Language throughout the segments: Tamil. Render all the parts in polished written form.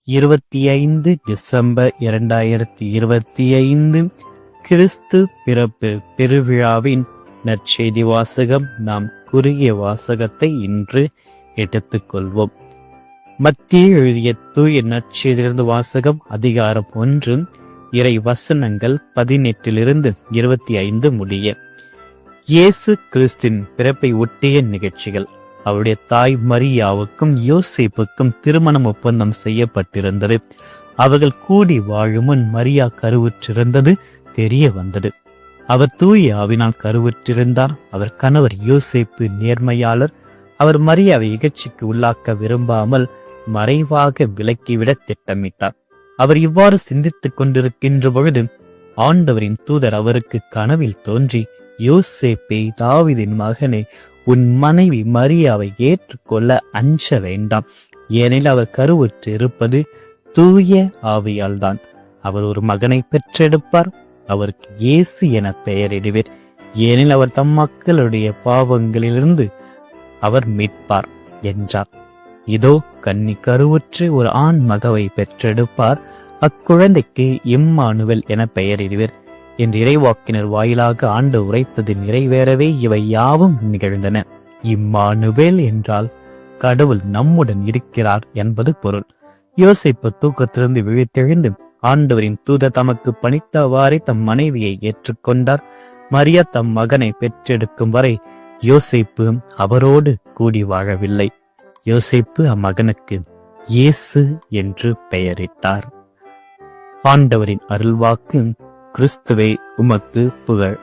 25 டிசம்பர் 2025 கிறிஸ்து பிறப்பு பெருவிழாவின் நற்செய்தி வாசகம். நாம் குறுகிய வாசகத்தை இன்று எடுத்துக்கொள்வோம். மத்திய எழுதிய தூய நற்செய்தியிலிருந்து வாசகம். அதிகாரம் 1, இறை வசனங்கள் 18 25 முடிய. இயேசு கிறிஸ்தின் பிறப்பை ஒட்டிய நிகழ்ச்சிகள். அவருடைய தாய் மரியாவுக்கும் யோசேப்புக்கும் திருமணம் ஒப்பந்தம் செய்யப்பட்டிருந்தது. அவர்கள் கூடி வாழும் முன் மரியா கருவுற்றிருந்தது தெரிய வந்தது. அவர் தூய ஆவினால் கருவுற்றிருந்தார். அவர் கணவர் யோசேப்பு நேர்மையாளர். அவர் மரியாவை இகழ்ச்சிக்கு உள்ளாக்க விரும்பாமல் மறைவாக விலக்கிவிட திட்டமிட்டார். அவர் இவ்வாறு சிந்தித்துக் கொண்டிருக்கின்ற பொழுது ஆண்டவரின் தூதர் அவருக்கு கனவில் தோன்றி, யோசேப்பே, தாவீதின் மகனே, உன் மனைவி மரியாவை ஏற்றுக்கொள்ள அஞ்ச வேண்டாம். ஏனெனில் அவர் கருவுற்று இருப்பது தூய ஆவியால் தான். அவர் ஒரு மகனை பெற்றெடுப்பார். அவருக்கு இயேசு என பெயரிடுவர். ஏனெனில் அவர் தம் மக்களுடைய பாவங்களிலிருந்து அவர் மீட்பார் என்றார். இதோ, கன்னி கருவுற்று ஒரு ஆண் மகவை பெற்றெடுப்பார். அக்குழந்தைக்கு இம்மானுவேல் என பெயரிடுவர் என்று இறைவாக்கினர் வாயிலாக ஆண்டு உரைத்தது நிறைவேறவே இவை யாவும் நிகழ்ந்தன. இம்மானுவேல் என்றால் கடவுள் நம்முடன் இருக்கிறார் என்பது பொருள். யோசேப்பு தூக்கத்திலிருந்து விழித்தெழுந்து ஆண்டவரின் தூதர் தமக்கு பணித்தவாறே தம் மனைவியை ஏற்றுக்கொண்டார். மரியா தம் மகனை பெற்றெடுக்கும் வரை யோசேப்பு அவரோடு கூடி வாழவில்லை. யோசேப்பு அம்மகனுக்கு இயேசு என்று பெயரிட்டார். ஆண்டவரின் அருள்வாக்கு. கிறிஸ்துவே, உமக்கு புகழ்.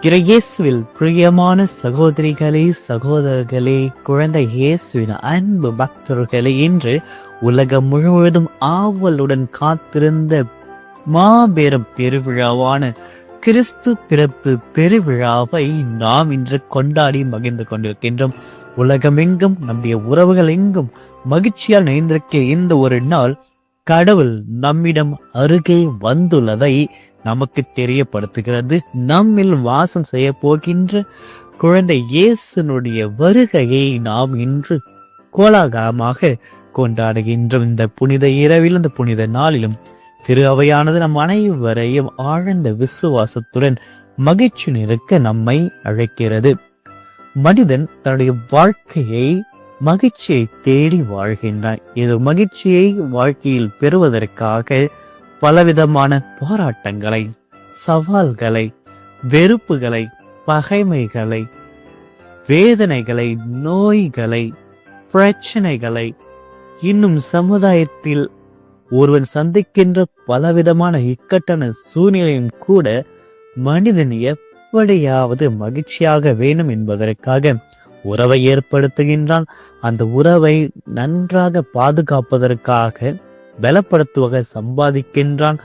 இயேசுவில் பிரியமான சகோதரிகளே, சகோதரர்களே, குழந்தை இயேசுவின் அன்பு பக்தர்களே, இன்று உலகம் முழுவதும் ஆவலுடன் காத்திருந்த மாபெரும் பெருவிழாவான கிறிஸ்து பிறப்பு பெருவிழாவை நாம் இன்று கொண்டாடி மகிழ்ந்து கொண்டிருக்கின்றோம். உலகமெங்கும், நம்முடைய உறவுகள் எங்கும் மகிழ்ச்சியால் நிறைந்திருக்க இந்த ஒரு நாள் கடவுள் நம்மிடம் அருகே வந்துள்ளதை நமக்கு தெரியப்படுத்துகிறது. நம்மில் வாசம் செய்ய போகின்ற குழந்தை இயேசுனுடைய வருகையை நாம் இன்று கோலாகலமாக கொண்டாடுகின்றோம். இந்த புனித இரவிலும் இந்த புனித நாளிலும் திரு அவையானது நம் அனைவரையும் ஆழ்ந்த விசுவாசத்துடன் மகிழ்ச்சி நிற்க நம்மை அழைக்கிறது. மனிதன் தன்னுடைய வாழ்க்கையை மகிழ்ச்சியை தேடி வாழ்கின்றான். இது மகிழ்ச்சியை வாழ்க்கையில் பெறுவதற்காக பலவிதமான போராட்டங்களை, சவால்களை, வெறுப்புகளை, பகைமைகளை, வேதனைகளை, நோய்களை, பிரச்சனைகளை, இன்னும் சமுதாயத்தில் ஒருவன் சந்திக்கின்ற பலவிதமான இக்கட்டான சூழ்நிலையும் கூட மனிதன் எப்படியாவது மகிழ்ச்சியாக வேணும் என்பதற்காக உறவை ஏற்படுத்துகின்றான். அந்த உறவை நன்றாக பாதுகாப்பதற்காக பலப்படுத்துவதாக சம்பாதிக்கின்றான்.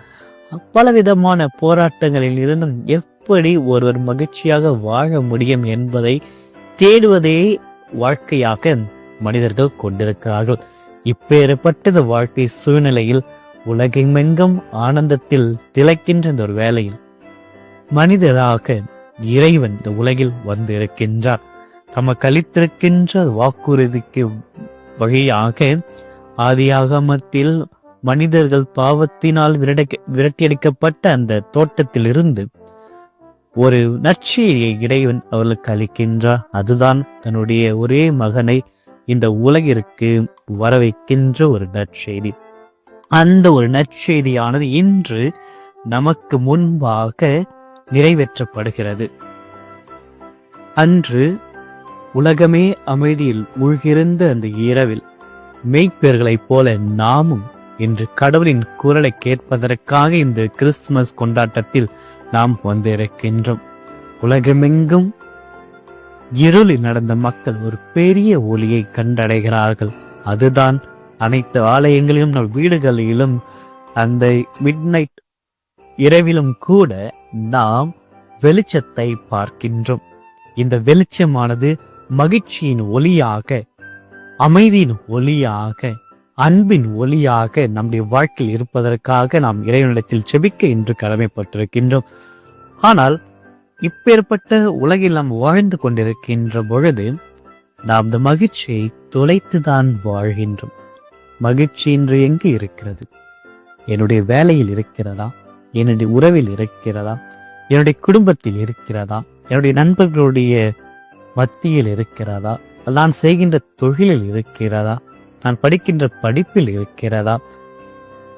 பலவிதமான போராட்டங்களில் இருந்தும் எப்படி ஒருவர் மகிழ்ச்சியாக வாழ முடியும் என்பதை தேடுவதே வாழ்க்கையாக மனிதர்கள் கொண்டிருக்கிறார்கள். இப்பேற்பட்ட வாழ்க்கை சூழ்நிலையில் உலகெங்கும் ஆனந்தத்தில் திளைக்கின்ற ஒரு வேளையில் மனிதராக இறைவன் இந்த உலகில் வந்து இருக்கின்றார். தமக்கு அளித்திருக்கின்ற வாக்குறுதிக்கு வழியாக ஆதியாகமத்தில் மனிதர்கள் பாவத்தினால் விரட்டியடிக்கப்பட்ட அந்த தோட்டத்தில் இருந்து ஒரு நற்செய்தியை இறைவன் அவர்களுக்கு அளிக்கின்றார். அதுதான் தன்னுடைய ஒரே மகனை இந்த உலகிற்கு வர வைக்கின்ற ஒரு நற்செய்தி. அந்த ஒரு நற்செய்தியானது இன்று நமக்கு முன்பாக நிறைவேற்றப்படுகிறது. அன்று உலகமே அமைதியில் மூழ்கியிருந்த அந்த இரவில் மெய்ப்பெயர்களைப் போல நாமும் இன்று கடவுளின் குரலை கேட்பதற்காக இந்த கிறிஸ்துமஸ் கொண்டாட்டத்தில் நாம் வந்திருக்கின்றோம். உலகமெங்கும் இருளில் நடந்த மக்கள் ஒரு பெரிய ஒளியை கண்டடைகிறார்கள். அதுதான் அனைத்து ஆலயங்களிலும், நம் வீடுகளிலும், அந்த மிட்நைட் இரவிலும் கூட நாம் வெளிச்சத்தை பார்க்கின்றோம். இந்த வெளிச்சமானது மகிழ்ச்சியின் ஒளியாக, அமைதியின் ஒளியாக, அன்பின் ஒளியாக நம்முடைய வாழ்க்கையில் இருப்பதற்காக நாம் இறைவனிடத்தில் செபிக்க இன்று கடமைப்பட்டிருக்கின்றோம். ஆனால் இப்பேற்பட்ட உலகில் நாம் வாழ்ந்து கொண்டிருக்கின்ற பொழுது நாம் இந்த மகிழ்ச்சியை தொலைத்துதான் வாழ்கின்றோம். மகிழ்ச்சி இன்று எங்கு இருக்கிறது? என்னுடைய வேலையில் இருக்கிறதா? என்னுடைய உறவில் இருக்கிறதா? என்னுடைய குடும்பத்தில் இருக்கிறதா? என்னுடைய நண்பர்களுடைய மத்தியில் இருக்கிறதா? நான் செய்கின்ற தொழிலில் இருக்கிறதா? நான் படிக்கின்ற படிப்பில் இருக்கிறதா?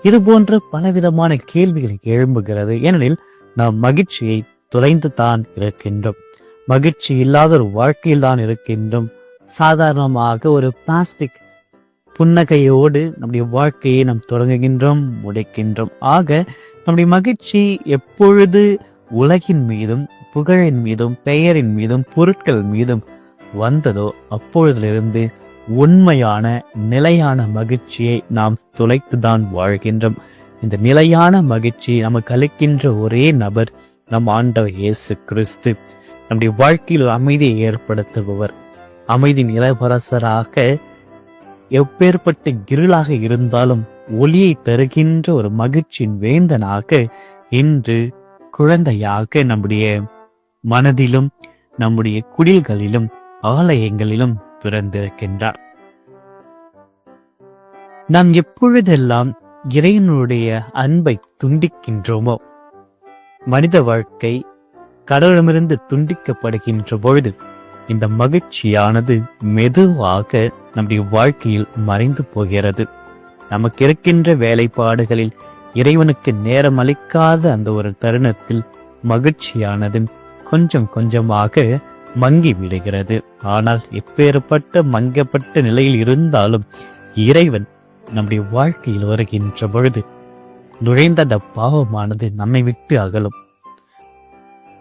இது போன்ற பலவிதமான கேள்விகள் எழும்புகிறது. ஏனெனில் நாம் மகிழ்ச்சியை தொலைந்து தான் இருக்கின்றோம். மகிழ்ச்சி இல்லாத ஒரு வாழ்க்கையில் தான் இருக்கின்றோம். சாதாரணமாக ஒரு பிளாஸ்டிக் புன்னகையோடு நம்முடைய வாழ்க்கையை நாம் தொடங்குகின்றோம், முடிக்கின்றோம். ஆக நம்முடைய மகிழ்ச்சி எப்பொழுது உலகின் மீதும் புகழின் மீதும் பெயரின் மீதும் பொருட்கள் மீதும் வந்ததோ அப்பொழுதிலிருந்து உண்மையான நிலையான மகிழ்ச்சியை நாம் தொலைத்துதான் வாழ்கின்றோம். இந்த நிலையான மகிழ்ச்சி நமக்கு அளிக்கின்ற ஒரே நபர் நம் ஆண்டவர் இயேசு கிறிஸ்து. நம்முடைய வாழ்க்கையில் ஒரு அமைதியை ஏற்படுத்துபவர், அமைதியின் இளவரசராக, எப்பேற்பட்ட இருளாக இருந்தாலும் ஒளியை தருகின்ற ஒரு மகிழ்ச்சியின் வேந்தனாக இன்று குழந்தையாக நம்முடைய மனதிலும் நம்முடைய குடில்களிலும் ஆலயங்களிலும் பிறந்திருக்கின்றார். நாம் எப்பொழுதெல்லாம் இறைவனுடைய அன்பை துண்டிக்கின்றோமோ, மனித வாழ்க்கை கடவுளிடமிருந்து துண்டிக்கப்படுகின்ற பொழுது இந்த மகிழ்ச்சியானது மெதுவாக நம்முடைய வாழ்க்கையில் மறைந்து போகிறது. நமக்கு இருக்கின்ற வேலைப்பாடுகளில் இறைவனுக்கு நேரம் அளிக்காத அந்த ஒரு தருணத்தில் மகிழ்ச்சியானது கொஞ்சம் கொஞ்சமாக மங்கி விடுகிறது. ஆனால் எப்பேற்பட்ட மங்கப்பட்ட நிலையில் இருந்தாலும் இறைவன் நம்முடைய வாழ்க்கையில் வருகின்ற பொழுது நுழைந்த அந்த பாவமானது நம்மை விட்டு அகலும்.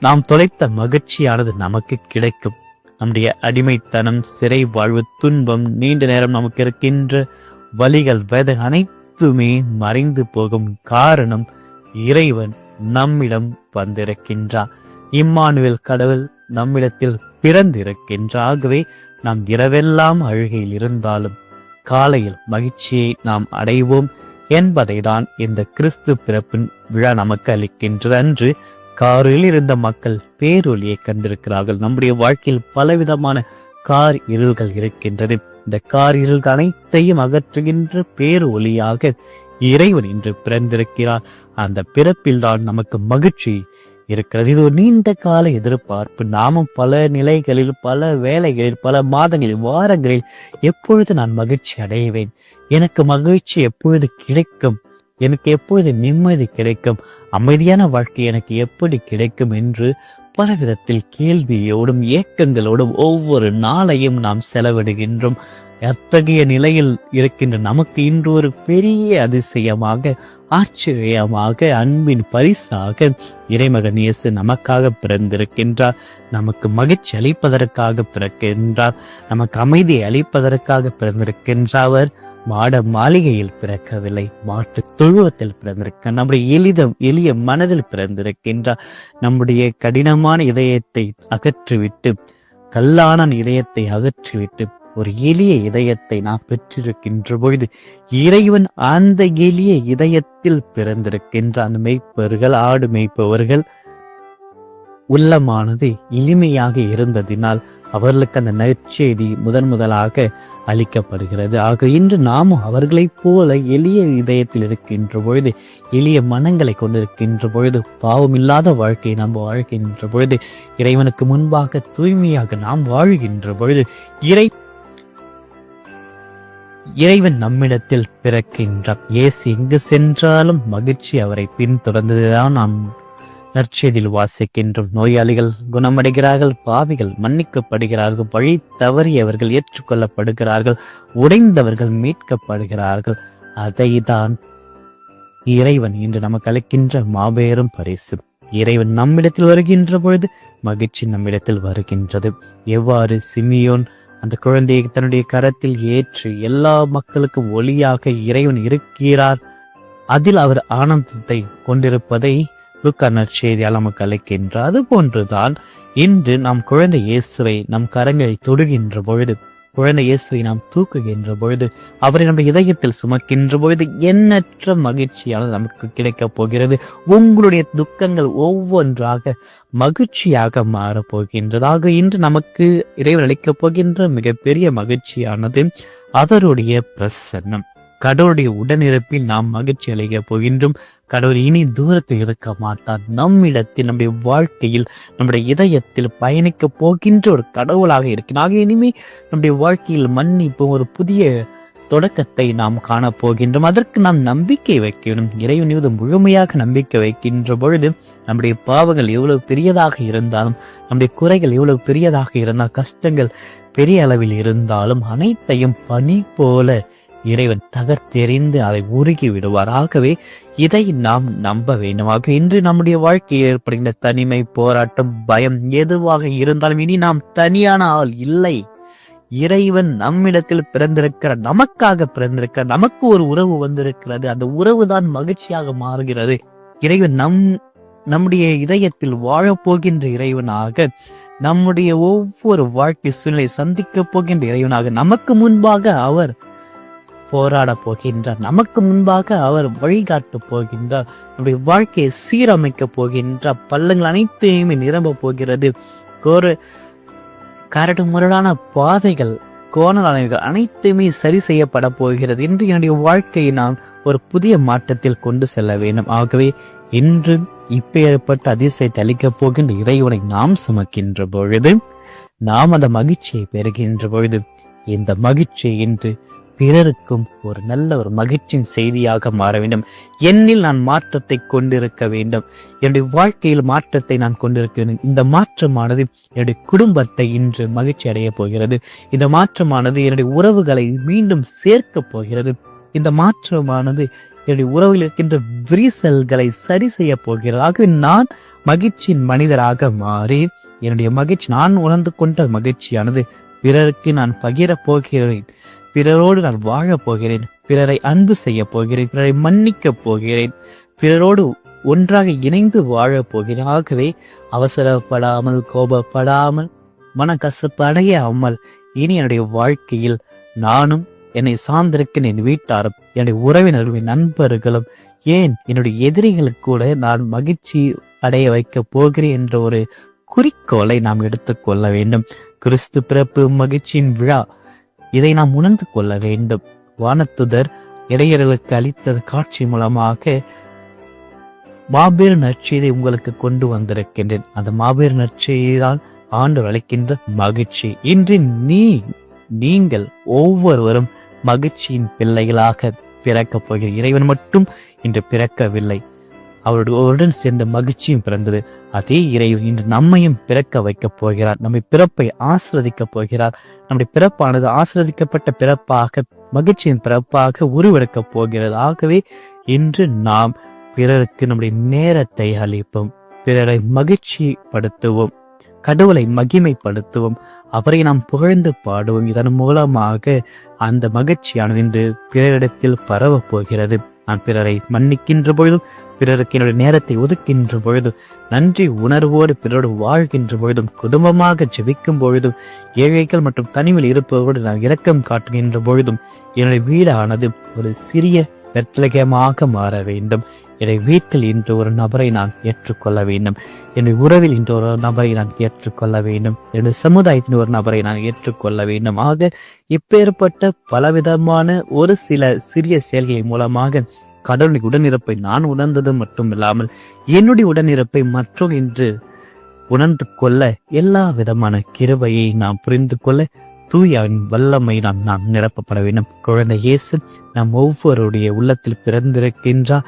நாம் தொலைத்த மகிழ்ச்சியானது நமக்கு கிடைக்கும். நம்முடைய அடிமைத்தனம், சிறை வாழ்வு, துன்பம், நீண்ட நேரம் நமக்கு இருக்கின்ற வலிகள், வேதனை அனைத்துமே மறைந்து போகும். காரணம் இறைவன் நம்மிடம் வந்திருக்கின்றார். இம்மானுவேல் கடவுள் நம்மிடத்தில் பிறந்திருக்கின்றார். ஆகவே நாம் இரவெல்லாம் அழுகையில் இருந்தாலும் காலையில் மகிழ்ச்சியை நாம் அடைவோம் என்பதை தான் இந்த கிறிஸ்து பிறப்பின் விழா நமக்கு அளிக்கின்றது. அன்று காரில் இருந்த மக்கள் பேரொலியை கண்டிருக்கிறார்கள். நம்முடைய வாழ்க்கையில் பலவிதமான கார் இருள்கள் இருக்கின்றது. இந்த கார் இருள்கள் அனைத்தையும் அகற்றுகின்ற பேரொலியாக இறைவன் இன்று பிறந்திருக்கிறார். அந்த பிறப்பில் தான் நமக்கு மகிழ்ச்சி இருக்கிறது. இது ஒரு நீண்ட கால எதிர்பார்ப்பு. நாமும் பல நிலைகளில், பல வேலைகளில், பல மாதங்களில், வாரங்களில் எப்பொழுது நான் மகிழ்ச்சி அடைவேன், எனக்கு மகிழ்ச்சி எப்பொழுது கிடைக்கும், எனக்கு எப்பொழுது நிம்மதி கிடைக்கும், அமைதியான வாழ்க்கை எனக்கு எப்படி கிடைக்கும் என்று பல விதத்தில் கேள்வியோடும் ஏக்கங்களோடும் ஒவ்வொரு நாளையும் நாம் செலவிடுகின்றோம். அத்தகைய நிலையில் இருக்கின்ற நமக்கு இன்று ஒரு பெரிய அதிசயமாக, ஆச்சரியமாக, அன்பின் பரிசாக இறைமகன் இயேசு நமக்காக பிறந்திருக்கின்றார். நமக்கு மகிழ்ச்சி அளிப்பதற்காக பிறக்கின்றார். நமக்கு அமைதியை அளிப்பதற்காக பிறந்திருக்கின்றார். அவர் மாட மாளிகையில் பிறக்கவில்லை, மாட்டு தொழுவத்தில் பிறந்திருக்க நம்முடைய எளிய மனதில் பிறந்திருக்கின்றார். நம்முடைய கடினமான இதயத்தை அகற்றிவிட்டு, கல்லான இதயத்தை அகற்றிவிட்டு ஒரு எளிய இதயத்தை நாம் பெற்றிருக்கின்ற பொழுது இறைவன் அந்த எளிய இதயத்தில் பிறந்திருக்கின்ற அந்த மெய்ப்பவர்கள், ஆடு மெய்ப்பவர்கள் உள்ளமானது எளிமையாக இருந்ததினால் அவர்களுக்கு அந்த நற்செய்தி முதலாக அளிக்கப்படுகிறது. ஆக இன்று நாமும் அவர்களைப் போல எளிய இதயத்தில் இருக்கின்ற பொழுது, எளிய மனங்களை கொண்டிருக்கின்ற பொழுது, பாவமில்லாத வாழ்க்கையை நாம் வாழ்கின்ற பொழுது, இறைவனுக்கு முன்பாக தூய்மையாக நாம் வாழ்கின்ற பொழுது இறைவன் நம்மிடத்தில் பிறக்கின்றார். இயேசு எங்கு சென்றாலும் மகிழ்ச்சி அவரை பின்தொடர்ந்ததுதான் நாம் நற்செய்தியில் வாசிக்கின்றோம். நோயாளிகள் குணமடைகிறார்கள், பாவிகள் மன்னிக்கப்படுகிறார்கள், வழி தவறியவர்கள் ஏற்றுக்கொள்ளப்படுகிறார்கள், உடைந்தவர்கள் மீட்கப்படுகிறார்கள். அதை தான் இறைவன் இன்று நமக்கு அளிக்கின்ற மாபெரும் பரிசு. இறைவன் நம்மிடத்தில் வருகின்ற பொழுது மகிழ்ச்சி நம்மிடத்தில் வருகின்றது. எவ்வாறு சிமியோன் அந்த குழந்தையை தன்னுடைய கரத்தில் ஏற்றி எல்லா மக்களுக்கும் ஒளியாக இறைவன் இருக்கிறார், அதில் அவர் ஆனந்தத்தை கொண்டிருப்பதை லூக்கா நற்செய்தியால் நமக்கு அளிக்கின்றார். அது போன்றுதான் இன்று நாம் குழந்தை இயேசுவை நம் கரங்களில் தொடுகின்ற பொழுது, குழந்தை இயேசுவை நாம் தூக்குகின்ற பொழுது, அவரை நம்ம இதயத்தில் சுமக்கின்ற பொழுது எண்ணற்ற மகிழ்ச்சியானது நமக்கு கிடைக்கப் போகிறது. உங்களுடைய துக்கங்கள் ஒவ்வொன்றாக மகிழ்ச்சியாக மாறப்போகின்றதாக இன்று நமக்கு இறைவன் அளிக்கப் போகின்ற மிகப்பெரிய மகிழ்ச்சியானது அவருடைய பிரசன்னம். கடவுளுடைய உடனிருப்பில் நாம் மகிழ்ச்சி அடைய போகின்றோம். கடவுள் இனி தூரத்தில் இருக்க மாட்டார். நம்மிடத்தில், நம்முடைய வாழ்க்கையில், நம்முடைய இதயத்தில் பயணிக்க போகின்ற ஒரு கடவுளாக இருக்கிறார். இனிமே நம்முடைய வாழ்க்கையில் மன்னிப்பு, ஒரு புதிய தொடக்கத்தை நாம் காணப்போகின்றோம். அதற்கு நாம் நம்பிக்கை வைக்கணும். இறைவன் மீது முழுமையாக நம்பிக்கை வைக்கின்ற பொழுது நம்முடைய பாவங்கள் எவ்வளவு பெரியதாக இருந்தாலும், நம்முடைய குறைகள் எவ்வளவு பெரியதாக இருந்தாலும், கஷ்டங்கள் பெரிய அளவில் இருந்தாலும் அனைத்தையும் பனி போல இறைவன் தகர்த்தெறிந்து அதை உருகி விடுவார். ஆகவே இதை நாம் நம்ப வேண்டுமாக இன்று நம்முடைய வாழ்க்கையில் ஏற்படுகின்ற தனிமை, போராட்டம், பயம் எதுவாக இருந்தாலும் இனி நாம் தனியான ஆள் இல்லை. இறைவன் நம்மிடத்தில் பிறந்திருக்கிற, நமக்காக பிறந்திருக்கிற, நமக்கு ஒரு உறவு வந்திருக்கிறது. அந்த உறவு தான் மகிழ்ச்சியாக மாறுகிறது. இறைவன் நம்முடைய இதயத்தில் வாழப்போகின்ற இறைவனாக, நம்முடைய ஒவ்வொரு வாழ்க்கை சூழ்நிலை சந்திக்க போகின்ற இறைவனாக, நமக்கு முன்பாக அவர் போராட போகின்றார். நமக்கு முன்பாக அவர் வழிகாட்ட போகின்றார். நம்முடைய வாழ்க்கையை சீரமைக்க போகின்றார். பள்ளங்கள் அனைத்தையுமே நிரம்ப போகிறது. கரடு முரடான பாதைகள், கோணலானவைகள் அனைத்துமே சரி செய்யப்பட போகிறது. இன்று என்னுடைய வாழ்க்கையை நான் ஒரு புதிய மாற்றத்தில் கொண்டு செல்ல வேண்டும். ஆகவே இன்று இப்பேற்பட்ட அதிசயத்தை அளிக்கப் போகின்ற இறைவனை நாம் சுமக்கின்ற பொழுது, நாம் அந்த மகிழ்ச்சியை பெறுகின்ற பொழுது, இந்த மகிழ்ச்சி இன்று பிறருக்கும் ஒரு நல்ல ஒரு மகிழ்ச்சியின் செய்தியாக மாற வேண்டும். என்னில் நான் மாற்றத்தை கொண்டிருக்க வேண்டும். என்னுடைய வாழ்க்கையில் மாற்றத்தை நான் கொண்டிருக்க வேண்டும். இந்த மாற்றமானது என்னுடைய குடும்பத்தை இன்று மகிழ்ச்சி அடைய போகிறது. இந்த மாற்றமானது என்னுடைய உறவுகளை மீண்டும் சேர்க்க போகிறது. இந்த மாற்றமானது என்னுடைய உறவில் இருக்கின்ற விரிசல்களை சரி செய்ய போகிறது. ஆகவே நான் மகிழ்ச்சியின் மனிதராக மாறி, என்னுடைய மகிழ்ச்சி, நான் உணர்ந்து கொண்ட மகிழ்ச்சியானது பிறருக்கு நான் பகிர போகிறேன். பிறரோடு நான் வாழப் போகிறேன். பிறரை அன்பு செய்ய போகிறேன். பிறரை மன்னிக்க போகிறேன். பிறரோடு ஒன்றாக இணைந்து வாழப் போகிறேன். ஆகவே அவசரப்படாமல், கோபப்படாமல், மனக்கசப்பு அடையாமல் இனி என்னுடைய வாழ்க்கையில் நானும், என்னை சார்ந்திருக்கிற என் வீட்டாரும், என்னுடைய உறவினர்களும், என் நண்பர்களும், ஏன் என்னுடைய எதிரிகளுக்கு கூட நான் மகிழ்ச்சி அடைய வைக்க போகிறேன் என்ற ஒரு குறிக்கோளை நாம் எடுத்துக்கொள்ள வேண்டும். கிறிஸ்து பிறப்பு மகிழ்ச்சியின் விழா, இதை நாம் உணர்ந்து கொள்ள வேண்டும். வானத்துதர் இடையர்களுக்கு அளித்த காட்சி மூலமாக மாபெரும் நற்செய்தியை உங்களுக்கு கொண்டு வந்திருக்கின்றேன். அந்த மாபெரும் நற்செய்திதான் ஆண்டவர் அளிக்கின்ற மகிழ்ச்சி. இன்று நீங்கள் ஒவ்வொருவரும் மகிழ்ச்சியின் பிள்ளைகளாக பிறக்கப் போகிற இறைவன் மட்டும் இன்று பிறக்கவில்லை, அவருடன் சேர்ந்த மகிழ்ச்சியும் பிறந்தது. அதே இறைவன் இன்று நம்மையும் பிறக்க வைக்கப் போகிறார். நம்மை பிறப்பை ஆசிர்வதிக்கப் போகிறார். நம்முடைய பிறப்பானது ஆசிர்வதிக்கப்பட்ட பிறப்பாக, மகிழ்ச்சியின் பிறப்பாக உருவெடுக்கப் போகிறது. ஆகவே இன்று நாம் பிறருக்கு நம்முடைய நேரத்தை அளிப்போம். பிறரை மகிழ்ச்சிப்படுத்துவோம். கடவுளை மகிமைப்படுத்துவோம். அவரை நாம் புகழ்ந்து பாடுவோம். இதன் மூலமாக அந்த மகிழ்ச்சியானது இன்று பிறரிடத்தில் பரவ போகிறது. நான் பிறரை மன்னிக்கின்ற பொழுதும், பிறருக்கு என்னுடைய நேரத்தை ஒதுக்கின்ற பொழுதும், நன்றி உணர்வோடு பிறரோடு வாழ்கின்ற பொழுதும், குடும்பமாக ஜெபிக்கும் பொழுதும், ஏழைகள் மற்றும் தனிமையில் இருப்பவரோடு நான் இரக்கம் காட்டுகின்ற பொழுதும், என்னுடைய வீடானது ஒரு சிறிய பெத்லகேமாக மாற வேண்டும். என்னுடைய வீட்டில் இன்று ஒரு நபரை நான் ஏற்றுக்கொள்ள வேண்டும். என்னுடைய உறவில் இன்று ஒரு நபரை நான் ஏற்றுக்கொள்ள வேண்டும். என்னுடைய சமுதாயத்தின் ஒரு நபரை நான் ஏற்றுக்கொள்ள வேண்டும். ஆக இப்பேற்பட்ட பலவிதமான ஒரு சில சிறிய செயல்களின் மூலமாக கடவுளின் உடனிருப்பை நான் உணர்ந்தது மட்டும் இல்லாமல் என்னுடைய உடனிருப்பை மற்றும் இன்று உணர்ந்து கொள்ள, எல்லா விதமான கிருபையை நாம் புரிந்து கொள்ள தூயாவின் வல்லமை நாம் நிரப்பப்பட வேண்டும். குழந்தை இயேசு நாம் ஒவ்வொருடைய உள்ளத்தில் பிறந்திருக்கின்ற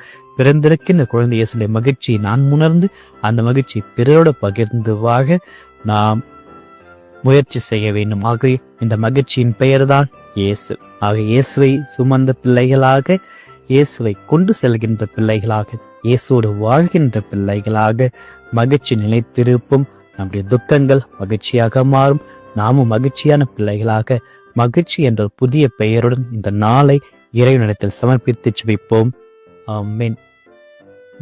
குழந்தை இயேசுடைய மகிழ்ச்சியை நான் உணர்ந்து அந்த மகிழ்ச்சி பிறரோடு பகிர்ந்து வாழ நாம் முயற்சி செய்ய வேண்டும். ஆகவே இந்த மகிழ்ச்சியின் பெயர்தான் இயேசு. ஆக இயேசுவை சுமந்த பிள்ளைகளாக, இயேசுவை கொண்டு செல்கின்ற பிள்ளைகளாக, இயேசுவோடு வாழ்கின்ற பிள்ளைகளாக மகிழ்ச்சி நிலைத்திருப்போம். நம்முடைய துக்கங்கள் மகிழ்ச்சியாக மாறும். நாமும் மகிழ்ச்சியான பிள்ளைகளாக, மகிழ்ச்சி என்ற புதிய பெயருடன் இந்த நாளை இறைவனிடத்தில் சமர்ப்பித்து ஜெபிப்போம். ஆமென்.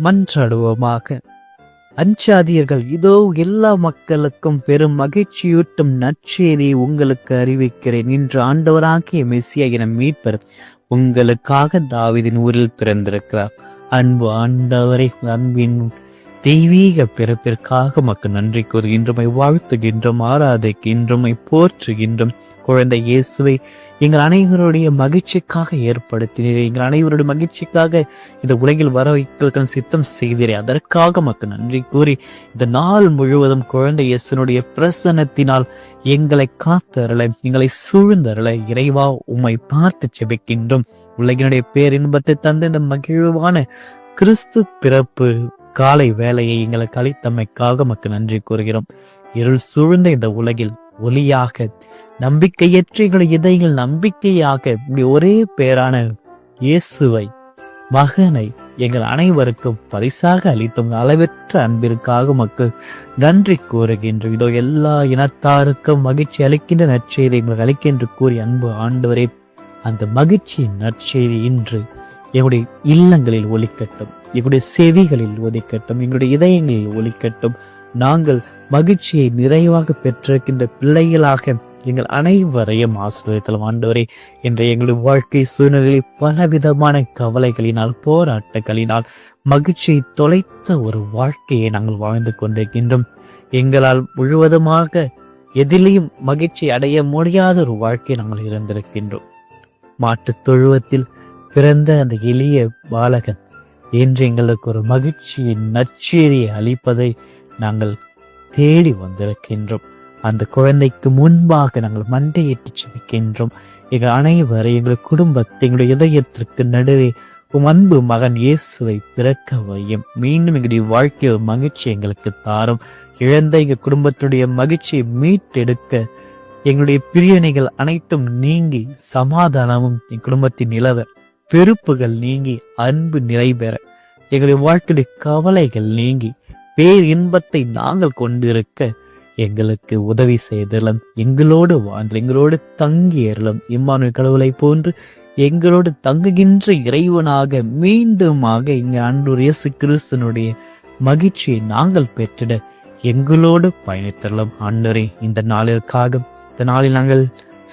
மன்றாடுவோமாக. அஞ்சாதீர்கள், இதோ எல்லா மக்களுக்கும் பெரும் மகிழ்ச்சியூட்டும் நற்செய்தியை உங்களுக்கு அறிவிக்கிறேன். இன்று ஆண்டவராகிய மெசியா என மீட்பர் உங்களுக்காக தாவீதின் ஊரில் பிறந்திருக்கிறார். அன்பு ஆண்டவரை, அன்பின் தெய்வீக பிறப்பிற்காக மக்கள் நன்றி கூறுகின்றோம், வாழ்த்துகின்றோம், ஆராதிக்கின்றோம், போற்றுகின்றோம். குழந்தை இயேசுவை எங்கள் அனைவருடைய மகிழ்ச்சிக்காக ஏற்படுத்தினீர். எங்கள் அனைவருடைய மகிழ்ச்சிக்காக இந்த உலகில் வர வைக்க சித்தம் செய்தீரே, அதற்காக மக்கள் நன்றி கூறி இந்த நாள் முழுவதும் குழந்தை இயேசுனுடைய பிரசன்னத்தினால் எங்களை காத்தருள, எங்களை சூழ்ந்தருள இறைவா உம்மை பார்த்து செபிக்கின்றோம். உலகினுடைய பேரின்பத்தை தந்த இந்த மகிழ்வான கிறிஸ்து பிறப்பு காலை வேலையை எங்களுக்கு அளித்தமைக்காக மக்கள் நன்றி கூறுகிறோம். இருள் சூழ்ந்த இந்த உலகில் ஒளியாக, நம்பிக்கையற்ற எங்களை இதயங்கள் நம்பிக்கையாக இப்படி ஒரே பேரான இயேசுவை, மகனை எங்கள் அனைவருக்கும் பரிசாக அளித்தும் அளவற்ற அன்பிற்காக மக்கள் நன்றி கூறுகின்றோம். இதோ எல்லா இனத்தாருக்கும் மகிழ்ச்சி அளிக்கின்ற நற்செய்தி எங்களுக்கு அளிக்கின்ற கூறி அன்பு ஆண்டவரே, அந்த மகிழ்ச்சியின் நற்செய்தி இன்று எங்களுடைய இல்லங்களில் ஒலிக்கட்டும், எங்களுடைய செவிகளில் ஒலிக்கட்டும், எங்களுடைய இதயங்களில் ஒலிக்கட்டும். நாங்கள் மகிழ்ச்சியை நிறைவாக பெற்றிருக்கின்ற பிள்ளைகளாக எங்கள் அனைவரையும் ஆசீர்வதித்தலும் ஆண்டவரே. இன்றைய எங்களுடைய வாழ்க்கை சூழ்நிலையில் பலவிதமான கவலைகளினால், போராட்டங்களினால் மகிழ்ச்சியை தொலைத்த ஒரு வாழ்க்கையை நாங்கள் வாழ்ந்து கொண்டிருக்கின்றோம். எங்களால் முழுவதுமாக எதிலையும் மகிழ்ச்சி அடைய முடியாத ஒரு வாழ்க்கையை நாங்கள் இருந்திருக்கின்றோம். மாட்டுத் தொழுவத்தில் பிறந்த அந்த எளிய பாலகன் இன்று எங்களுக்கு ஒரு மகிழ்ச்சியின் நற்செய்தியை அளிப்பதை நாங்கள் தேடி வந்திருக்கின்றோம். அந்த குழந்தைக்கு முன்பாக நாங்கள் மண்டையிட்டு செபிக்கின்றோம். எங்கள் அனைவரை, எங்கள் குடும்பத்தை, எங்களுடைய இதயத்திற்கு நடுவே அன்பு மகன் இயேசுவை பிறக்க வையும். மீண்டும் எங்களுடைய வாழ்க்கைய மகிழ்ச்சி எங்களுக்கு தாரும். இழந்த எங்கள் குடும்பத்தினுடைய மகிழ்ச்சியை மீட்டெடுக்க எங்களுடைய பிரியணைகள் அனைத்தும் நீங்கி சமாதானமும் என் குடும்பத்தின் நிலவ, பெருப்புகள் நீங்கி அன்பு நிறைவேற, எங்களுடைய வாழ்க்கையுடைய கவலைகள் நீங்கி பேர் இன்பத்தை நாங்கள் கொண்டிருக்க எங்களுக்கு உதவி செய்தலும், எங்களோடு வாழ்ந்து எங்களோடு தங்கியறலும். இம்மானுவேல் கடவுளை போன்று எங்களோடு தங்குகின்ற இறைவனாக மீண்டுமாக இங்கு ஆண்டவர் இயேசு கிறிஸ்துனுடைய மகிழ்ச்சியை நாங்கள் பெற்றிட எங்களோடு பயணித்தரலும். ஆண்டவரே, இந்த நாளிற்காக, இந்த நாளில் நாங்கள்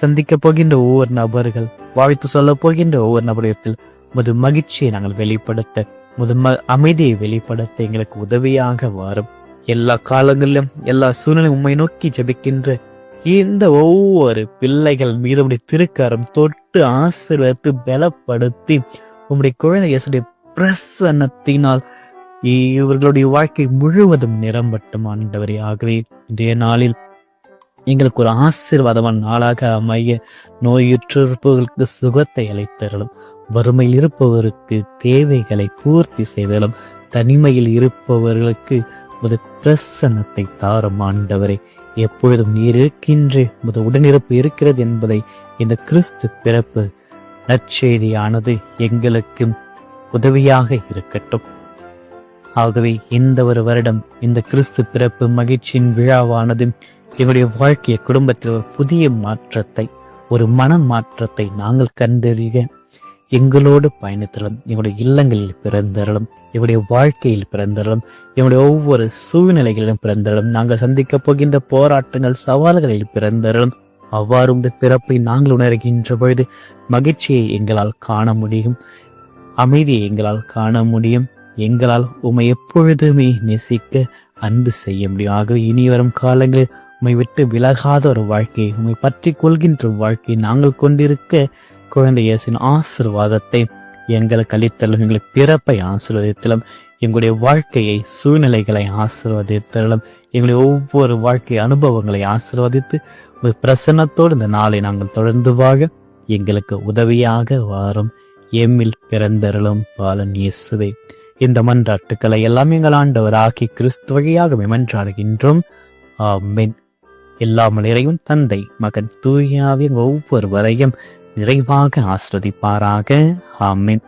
சந்திக்க போகின்ற ஒவ்வொரு நபர்கள், வாழ்த்து சொல்ல போகின்ற ஒவ்வொரு நபரிடத்தில் முது மகிழ்ச்சியை நாங்கள் வெளிப்படுத்த, முது அமைதியை வெளிப்படுத்த எங்களுக்கு உதவியாக வரும். எல்லா காலங்களிலும் எல்லா சூழ்நிலையும் உண்மை நோக்கி ஜபிக்கின்ற இந்த ஒவ்வொரு பிள்ளைகள் மீது உடைய திருக்கரம் தொட்டு ஆசீர்வதித்து பலப்படுத்தி உம்முடைய குழந்தை இயேசுடைய பிரசன்னத்தினால் இவர்களுடைய வாழ்க்கை முழுவதும் நிரம்பட்டும் ஆண்டவரே. ஆகவே இன்றைய நாளில் எங்களுக்கு ஒரு ஆசீர்வாதமான நாளாக அமைய, நோயுற்றிருப்பவர்களுக்கு சுகத்தை அளித்தரலும், வறுமையில் இருப்பவருக்கு தேவைகளை பூர்த்தி செய்தலும், தனிமையில் இருப்பவர்களுக்கு முத பிரசன்னத்தை தாரும் ஆண்டவரே. எப்பொழுதும் நீர் இருக்கின்ற முத உடனிருப்பு இருக்கிறது என்பதை இந்த கிறிஸ்து பிறப்பு நற்செய்தியானது எங்களுக்கு உதவியாக இருக்கட்டும். ஆகவே இந்த ஒரு வருடம் இந்த கிறிஸ்து பிறப்பு மகிழ்ச்சியின் விழாவானது எங்களுடைய வாழ்க்கைய குடும்பத்தில் ஒரு புதிய மாற்றத்தை, ஒரு மன மாற்றத்தை நாங்கள் கண்டறிய எங்களோடு பயணித்தலும், எங்களுடைய இல்லங்களில் பிறந்தரலும், எங்களுடைய வாழ்க்கையில் பிறந்தரலும், எங்களுடைய ஒவ்வொரு சூழ்நிலைகளிலும் பிறந்தரலும், நாங்கள் சந்திக்க போகின்ற போராட்டங்கள் சவால்களில் பிறந்தரலும். அவ்வாறு இந்த பிறப்பை நாங்கள் உணர்கின்ற பொழுது மகிழ்ச்சியை எங்களால் காண முடியும், அமைதியை எங்களால் காண முடியும், எங்களால் உம்மை எப்பொழுதுமே நேசிக்க அன்பு செய்ய முடியும். ஆகவே இனி வரும் காலங்களில் உம்மை விட்டு விலகாத ஒரு வாழ்க்கையை, உம்மை பற்றி கொள்கின்ற வாழ்க்கையை நாங்கள் கொண்டிருக்க குழந்தை இயேசுவின் ஆசீர்வாதத்தை எங்களுக்கு அளித்தலும், எங்களுக்கு பிறப்பை ஆசீர்வதித்தலும், எங்களுடைய வாழ்க்கையை சூழ்நிலைகளை ஆசீர்வதித்தலும், எங்களுடைய ஒவ்வொரு வாழ்க்கை அனுபவங்களை ஆசீர்வதித்து ஒரு பிரசன்னத்தோடு இந்த நாளை நாங்கள் தொடர்ந்து வாழ எங்களுக்கு உதவியாக வாரும். எம்மில் பிறந்தருளும் பாலன் இயேசுவே. இந்த மன்றாட்டுக்களை எல்லாம் எங்கள் ஆண்டவர் ஆக்கி கிறிஸ்து வழியாக மன்றாடுகின்றோம். ஆமென். எல்லாமல் இறைவன் தந்தை, மகன், தூய ஆவியின் ஒவ்வொருவரையும் நிறைவாக ஆசீர்வதிப்பாராக. ஆமென்.